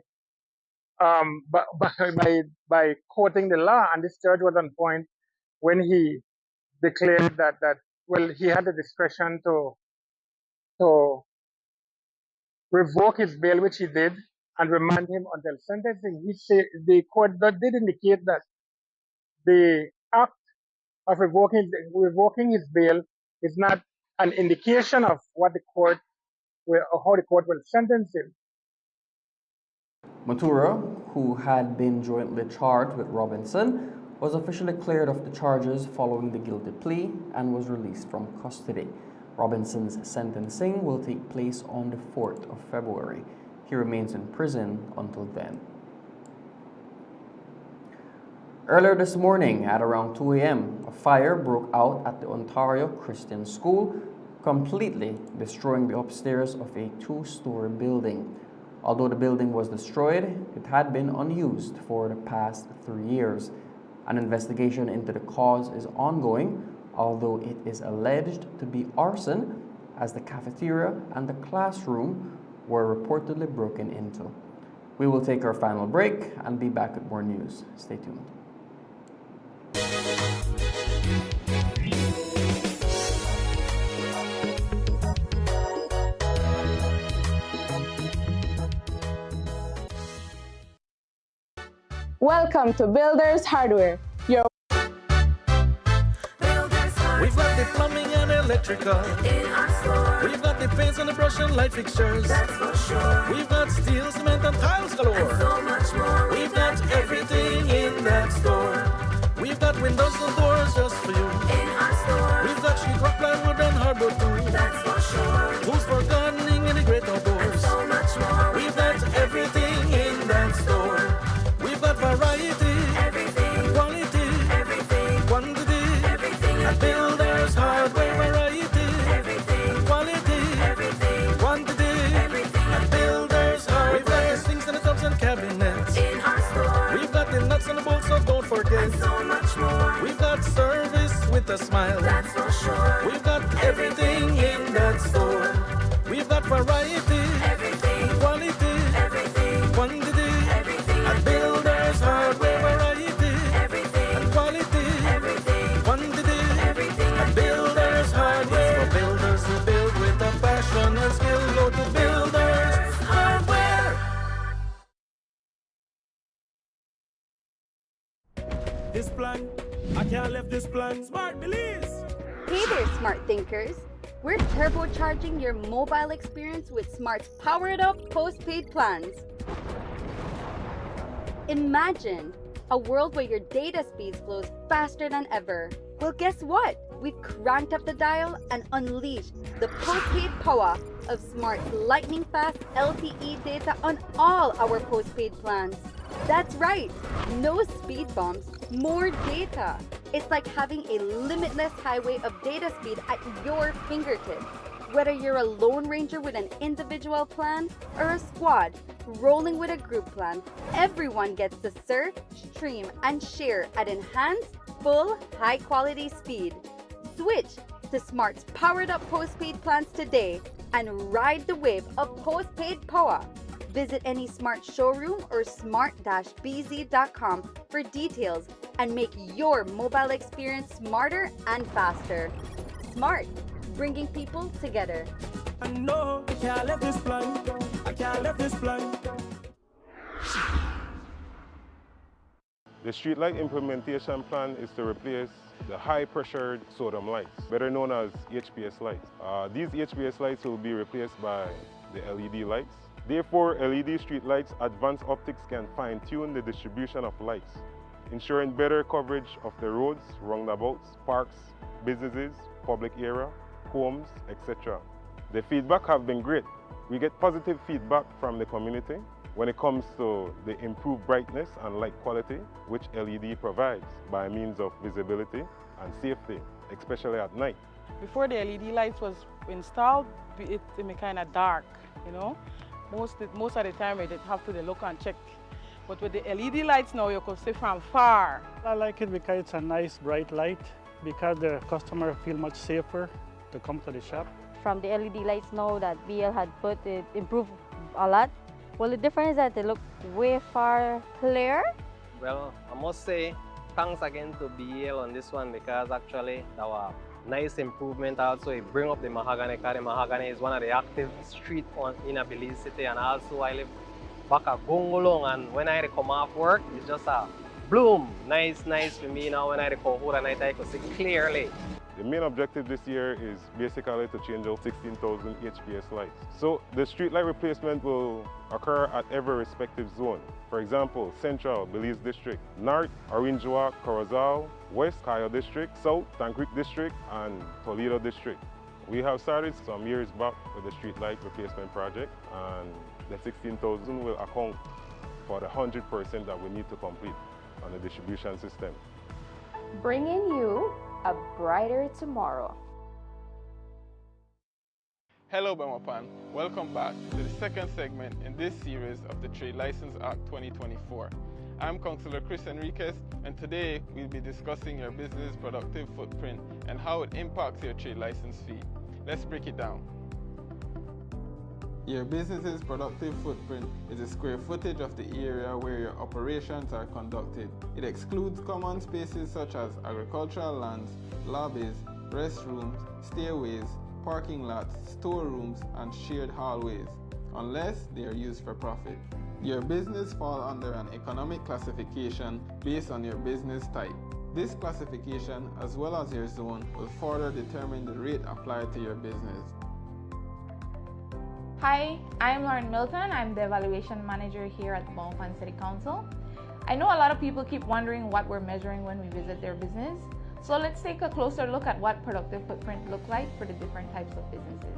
by quoting the law, and this judge was on point when he declared that well, he had the discretion to revoke his bail, which he did, and remand him until sentencing. He said the court did indicate that the act of revoking his bail is not an indication of what the court will, or how the court will sentence him. Matura, who had been jointly charged with Robinson, was officially cleared of the charges following the guilty plea and was released from custody. Robinson's sentencing will take place on the 4th of February. He remains in prison until then. Earlier this morning at around 2 a.m., a fire broke out at the Ontario Christian School, completely destroying the upstairs of a 2-story building. Although the building was destroyed, it had been unused for the past 3 years. An investigation into the cause is ongoing, although it is alleged to be arson, as the cafeteria and the classroom were reportedly broken into. We will take our final break and be back with more news. Stay tuned. Welcome to Builders Hardware. We've got the plumbing and electrical in our store. We've got the paints and the brush and light fixtures. That's for sure. We've got steel, cement, and tiles galore. And so much more. We've got everything in that store. We've got windows and doors just for you. In our store. We've got sheetrock, plywood, and hardwood too. That's for sure. Tools for gardening in the great outdoors. And so much more. We've got everything in that store. We've got variety, everything, quality, everything, quantity, everything. And Builders Hardware, variety, everything, quality, everything, quantity, everything. And Builders Hardware. We've got the sinks and the tubs and cabinets in our store. We've got the nuts and the bolts, so don't forget. And so much more. We've got service with a smile. That's for sure. We've got everything in that store. We've got variety, everything, quality, everything, quantity, everything. And Builders Hardware, variety, everything, and quality, everything, quantity, everything. And Builders Hardware. For builders who build with a passion and skill, go to Builders Hardware. This plan, I can't leave this plan. Smart Belize. Hey there, smart thinkers. We're turbocharging your mobile experience with Smart's powered up postpaid plans. Imagine a world where your data speeds flows faster than ever. Well, guess what? We've cranked up the dial and unleashed the postpaid power of Smart's lightning-fast LTE data on all our postpaid plans. That's right, no speed bumps, more data. It's like having a limitless highway of data speed at your fingertips. Whether you're a Lone Ranger with an individual plan or a squad rolling with a group plan, everyone gets to surf, stream, and share at enhanced, full, high-quality speed. Switch to Smart's powered-up postpaid plans today and ride the wave of postpaid power. Visit any Smart showroom or smart-bz.com for details and make your mobile experience smarter and faster. Smart, bringing people together. No, I can't leave this plan. I can't leave this plan. The streetlight implementation plan is to replace the high-pressured sodium lights, better known as HPS lights. These HPS lights will be replaced by the LED lights. Therefore, LED streetlights advanced optics can fine-tune the distribution of lights, ensuring better coverage of the roads, roundabouts, parks, businesses, public area, homes, etc. The feedback have been great. We get positive feedback from the community when it comes to the improved brightness and light quality which LED provides by means of visibility and safety, especially at night. Before the LED lights was installed, it was kind of dark, you know. Most of the time you have to look and check. But with the LED lights now, you can see from far. I like it because it's a nice bright light, because the customer feel much safer to come to the shop. From the LED lights now that BL had put, it improved a lot. Well, the difference is that they look way far clearer. Well, I must say thanks again to BL on this one because actually that was nice improvement also. It bring up the mahogany because the mahogany is one of the active street in a Belize City, and also I live back at Gongolong, and when I come off work, it's just a bloom. Nice for me now when I come home at night I can see clearly. The main objective this year is basically to change out 16,000 HPS lights. So the street light replacement will occur at every respective zone. For example, Central, Belize District, North, Orange Walk, Corozal, West, Cayo District, South, Tancric District, and Toledo District. We have started some years back with the street light replacement project, and the 16,000 will account for the 100% that we need to complete on the distribution system. Bringing you a brighter tomorrow. Hello Bamapan, welcome back to the second segment in this series of the Trade License Act 2024. I'm Councillor Chris Enriquez, and today we'll be discussing your business productive footprint and how it impacts your trade license fee. Let's break it down. Your business's productive footprint is the square footage of the area where your operations are conducted. It excludes common spaces such as agricultural lands, lobbies, restrooms, stairways, parking lots, storerooms, and shared hallways, unless they are used for profit. Your business falls under an economic classification based on your business type. This classification, as well as your zone, will further determine the rate applied to your business. Hi, I'm Lauren Milton. I'm the Evaluation Manager here at the Bamapan City Council. I know a lot of people keep wondering what we're measuring when we visit their business. So let's take a closer look at what productive footprint looks like for the different types of businesses.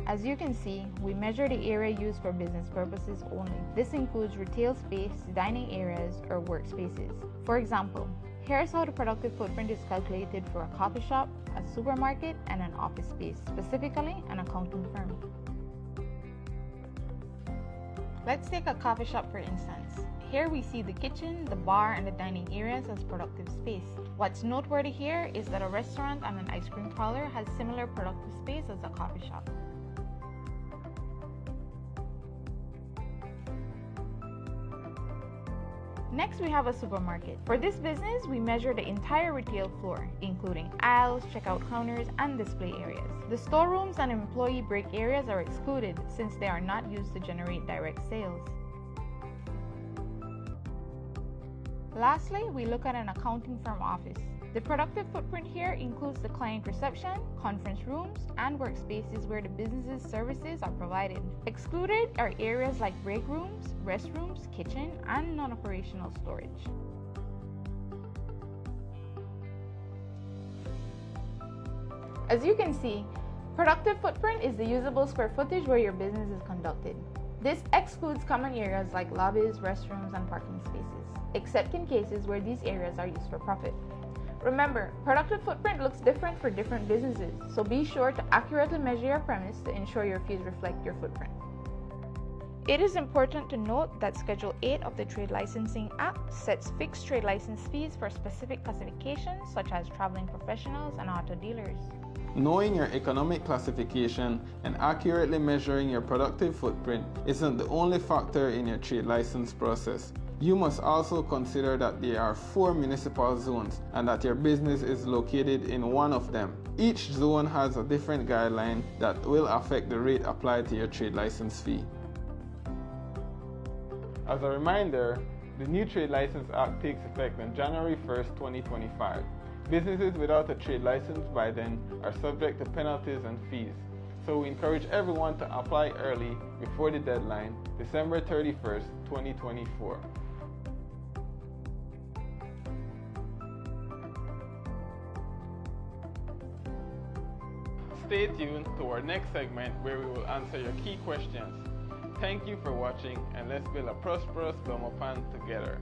As you can see, we measure the area used for business purposes only. This includes retail space, dining areas, or workspaces. For example, here's how the productive footprint is calculated for a coffee shop, a supermarket, and an office space, specifically an accounting firm. Let's take a coffee shop for instance. Here we see the kitchen, the bar, and the dining areas as productive space. What's noteworthy here is that a restaurant and an ice cream parlor has similar productive space as a coffee shop. Next, we have a supermarket. For this business, we measure the entire retail floor, including aisles, checkout counters, and display areas. The storerooms and employee break areas are excluded since they are not used to generate direct sales. Lastly, we look at an accounting firm office. The productive footprint here includes the client reception, conference rooms, and workspaces where the business's services are provided. Excluded are areas like break rooms, restrooms, kitchen, and non-operational storage. As you can see, productive footprint is the usable square footage where your business is conducted. This excludes common areas like lobbies, restrooms, and parking spaces, except in cases where these areas are used for profit. Remember, productive footprint looks different for different businesses, so be sure to accurately measure your premise to ensure your fees reflect your footprint. It is important to note that Schedule 8 of the Trade Licensing Act sets fixed trade license fees for specific classifications such as traveling professionals and auto dealers. Knowing your economic classification and accurately measuring your productive footprint isn't the only factor in your trade license process. You must also consider that there are 4 municipal zones and that your business is located in one of them. Each zone has a different guideline that will affect the rate applied to your trade license fee. As a reminder, the new Trade License Act takes effect on January 1st, 2025. Businesses without a trade license by then are subject to penalties and fees. So we encourage everyone to apply early before the deadline, December 31st, 2024. Stay tuned to our next segment where we will answer your key questions. Thank you for watching, and let's build a prosperous Bamapan together.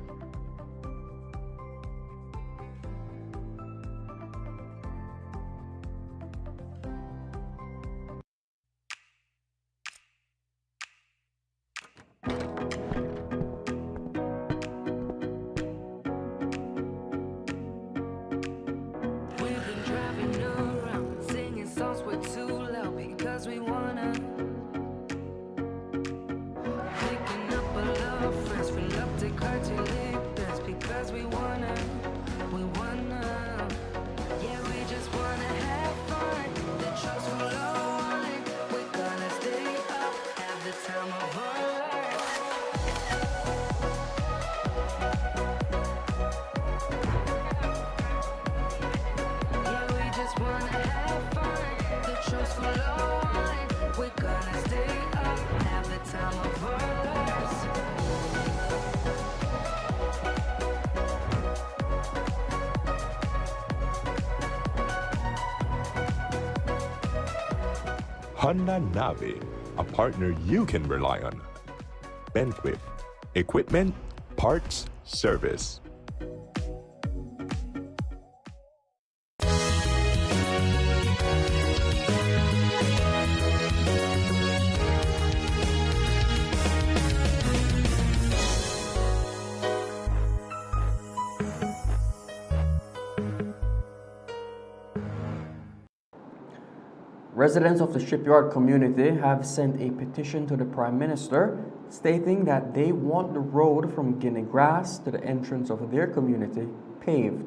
We've been driving around, singing songs way too loud because Honda Nave, a partner you can rely on. Benquip, equipment, parts, service. Residents of the shipyard community have sent a petition to the Prime Minister stating that they want the road from Guinea Grass to the entrance of their community paved.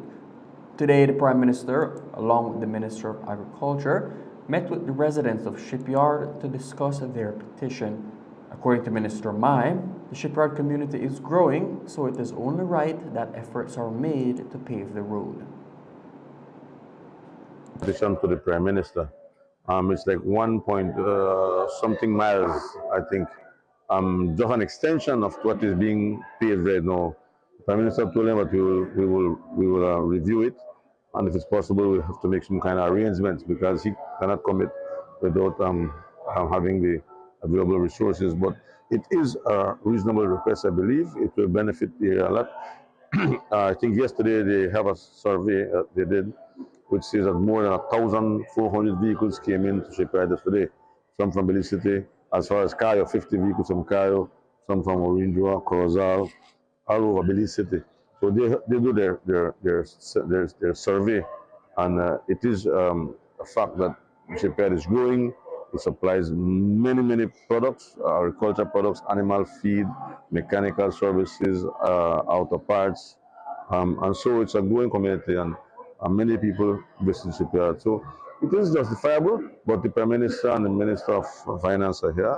Today, the Prime Minister, along with the Minister of Agriculture, met with the residents of Shipyard to discuss their petition. According to Minister Mai, the shipyard community is growing, so it is only right that efforts are made to pave the road. Petition to the Prime Minister. It's like 1 something miles, I think. Just an extension of what is being paved right now. The Prime Minister told him that we will review it, and if it's possible, we'll have to make some kind of arrangements because he cannot commit without having the available resources. But it is a reasonable request, I believe. It will benefit the area a lot. I think yesterday they have a survey they did, which says that more than 1,400 vehicles came into Shipyard yesterday. Some from Belize City, as far as Cayo, 50 vehicles from Cayo, some from Orindua, Corozal, all over Belize City. So they do their survey, and it is a fact that Shipyard is growing. It supplies many products, agricultural products, animal feed, mechanical services, auto parts, and so it's a growing community, and many people visit Shipyard. So it is justifiable, but the Prime Minister and the Minister of Finance are here,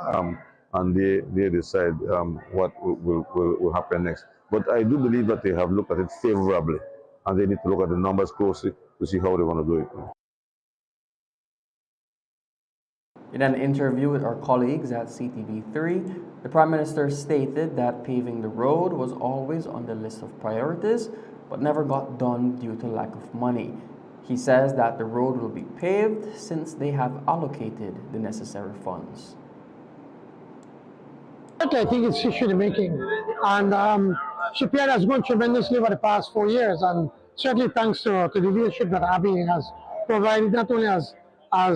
and they decide what will happen next. But I do believe that they have looked at it favorably, and they need to look at the numbers closely to see how they want to do it. In an interview with our colleagues at CTV3, the Prime Minister stated that paving the road was always on the list of priorities, but never got done due to lack of money. He says that the road will be paved since they have allocated the necessary funds. I think it's history in the making, and Shipyard has grown tremendously over the past 4 years, and certainly thanks to the leadership that Abby has provided, not only as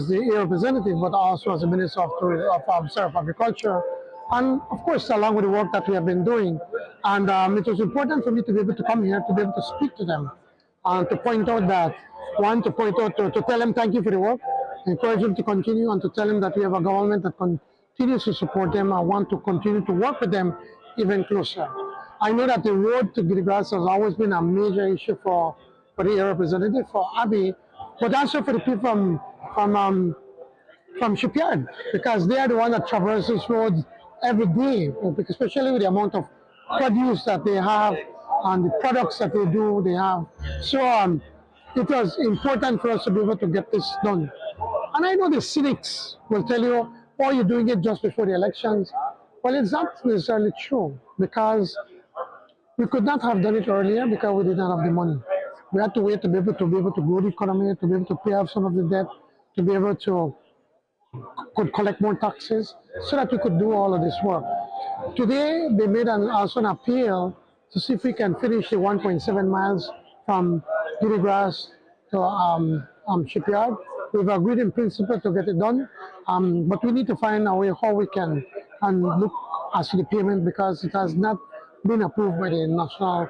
the air representative, but also as the Minister of Agriculture, and of course along with the work that we have been doing. And it was important for me to be able to come here, to be able to speak to them, and to point out that, to tell them thank you for the work, encourage them to continue, and to tell them that we have a government that continues to support them. I want to continue to work with them even closer. I know that the road to Guinea Grass has always been a major issue for the air representative, for Abby, but also for the people from Shipyard, because they are the one that traverse this road every day, especially with the amount of produce that they have and the products that they have. So it was important for us to be able to get this done. And I know the cynics will tell you, oh, you're doing it just before the elections. Well, it's not necessarily true, because we could not have done it earlier because we did not have the money. We had to wait to be able to grow the economy, to be able to pay off some of the debt, to be able to collect more taxes, so that we could do all of this work. Today, they made also an appeal to see if we can finish the 1.7 miles from Guinea Grass to Shipyard. We've agreed in principle to get it done, but we need to find a way how we can look as to the payment, because it has not been approved by the National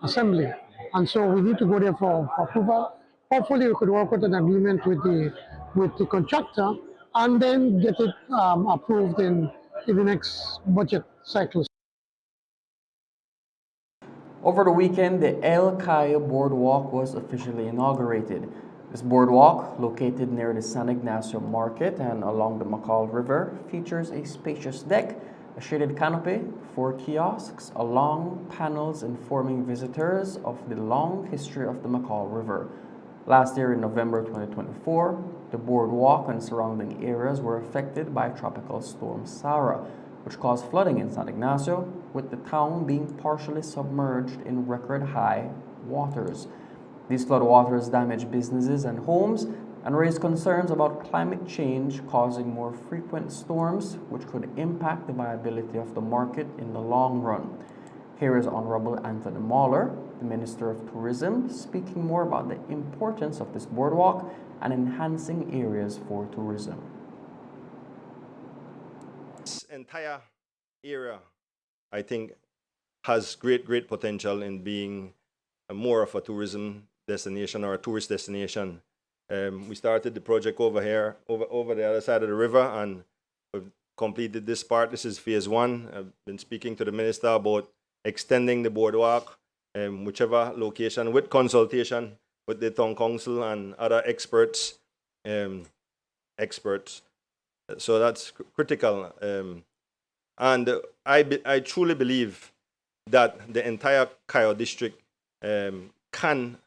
Assembly. And so we need to go there for approval. Hopefully we could work with an agreement with the contractor and then get it approved in the next budget cycle. Over the weekend, the El Cayo Boardwalk was officially inaugurated. This boardwalk, located near the San Ignacio Market and along the Macal River, features a spacious deck, a shaded canopy, 4 kiosks, along panels informing visitors of the long history of the Macal River. Last year in November 2024, the boardwalk and surrounding areas were affected by Tropical Storm Sara, which caused flooding in San Ignacio, with the town being partially submerged in record-high waters. These floodwaters damaged businesses and homes, and raised concerns about climate change causing more frequent storms, which could impact the viability of the market in the long run. Here is Honorable Anthony Mahler, the Minister of Tourism, speaking more about the importance of this boardwalk and enhancing areas for tourism. This entire area, I think, has great potential in being more of a tourism destination or a tourist destination. We started the project over here, over the other side of the river, and we've completed this part. This is phase 1. I've been speaking to the minister about extending the boardwalk, whichever location, with consultation with the town council and other experts. So that's critical. And I truly believe that the entire Cayo district can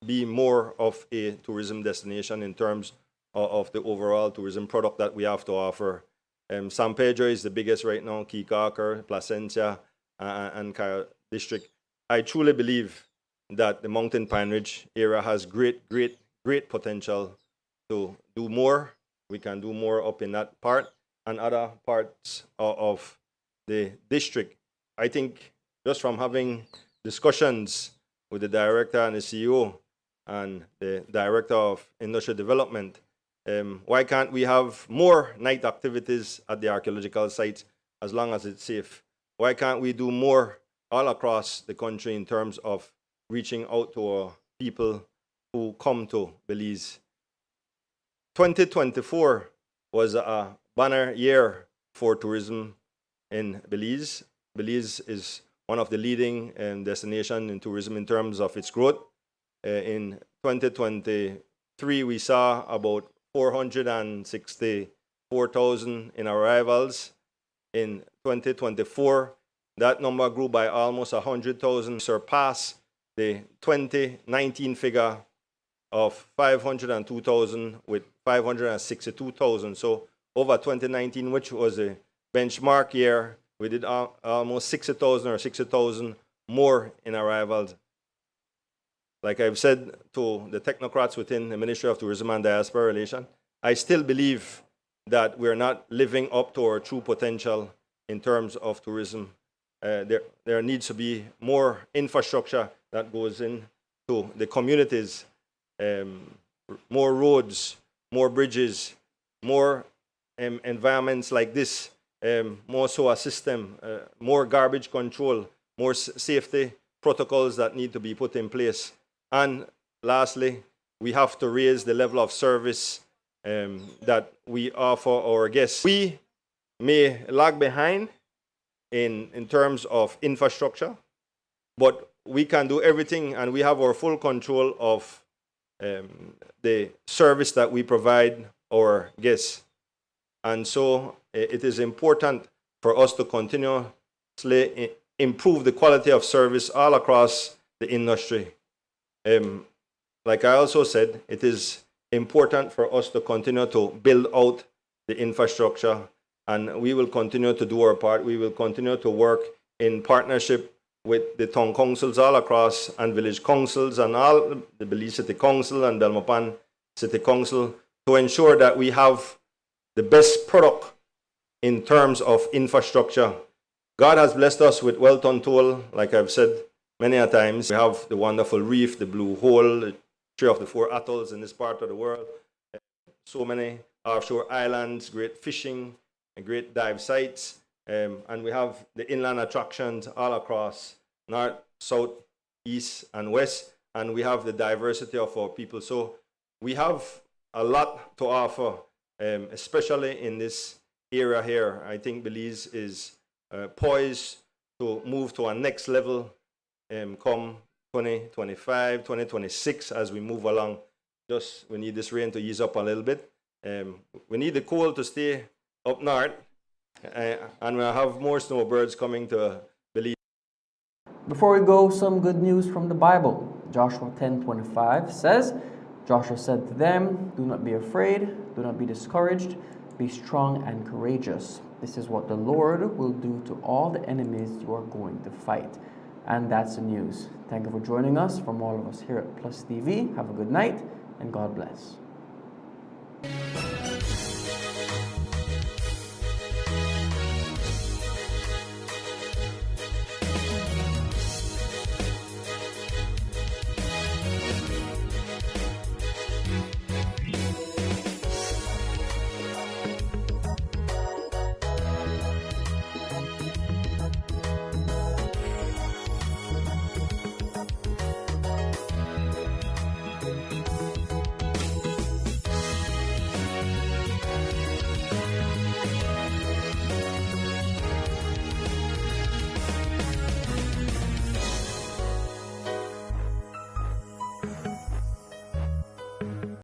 be more of a tourism destination in terms of the overall tourism product that we have to offer. San Pedro is the biggest right now, Keycarker, Placencia, and Cayo district. I truly believe that the Mountain Pine Ridge area has great potential to do more. We can do more up in that part and other parts of the district. I think just from having discussions with the director and the CEO and the director of industrial development, why can't we have more night activities at the archaeological sites as long as it's safe? Why can't we do more all across the country in terms of reaching out to our people who come to Belize? 2024 was a banner year for tourism in Belize. Belize is one of the leading destinations in tourism in terms of its growth. In 2023, we saw about 464,000 in arrivals. In 2024, that number grew by almost 100,000, surpassed the 2019 figure of 502,000 with 562,000. So over 2019, which was a benchmark year, we did almost 60,000 or 60,000 more in arrivals. Like I've said to the technocrats within the Ministry of Tourism and Diaspora Relations, I still believe that we're not living up to our true potential in terms of tourism. There needs to be more infrastructure that goes into the communities, more roads, more bridges, more environments like this, more SOA system, more garbage control, more safety protocols that need to be put in place. And lastly, we have to raise the level of service that we offer our guests. We may lag behind in terms of infrastructure, but we can do everything, and we have our full control of the service that we provide our guests. And so it is important for us to continuously improve the quality of service all across the industry. Like I also said, it is important for us to continue to build out the infrastructure, and we will continue to do our part. We will continue to work in partnership with the town councils all across, and village councils, and all the Belize City Council and Belmopan City Council, to ensure that we have the best product in terms of infrastructure. God has blessed us with Welton Toll, like I've said many a times. We have the wonderful reef, the Blue Hole, the 3 of the 4 atolls in this part of the world. So many offshore islands, great fishing, and great dive sites. And we have the inland attractions all across north, south, east, and west. And we have the diversity of our people. So we have a lot to offer, especially in this area here. I think Belize is poised to move to a next level come 2025, 2026 as we move along. Just we need this rain to ease up a little bit. We need the cold to stay up north, and we'll have more snowbirds coming to Belize. Before we go, some good news from the Bible. Joshua 10:25 says, Joshua said to them, "Do not be afraid, do not be discouraged, be strong and courageous. This is what the Lord will do to all the enemies you are going to fight." And that's the news. Thank you for joining us. From all of us here at Plus TV, have a good night and God bless. Bye.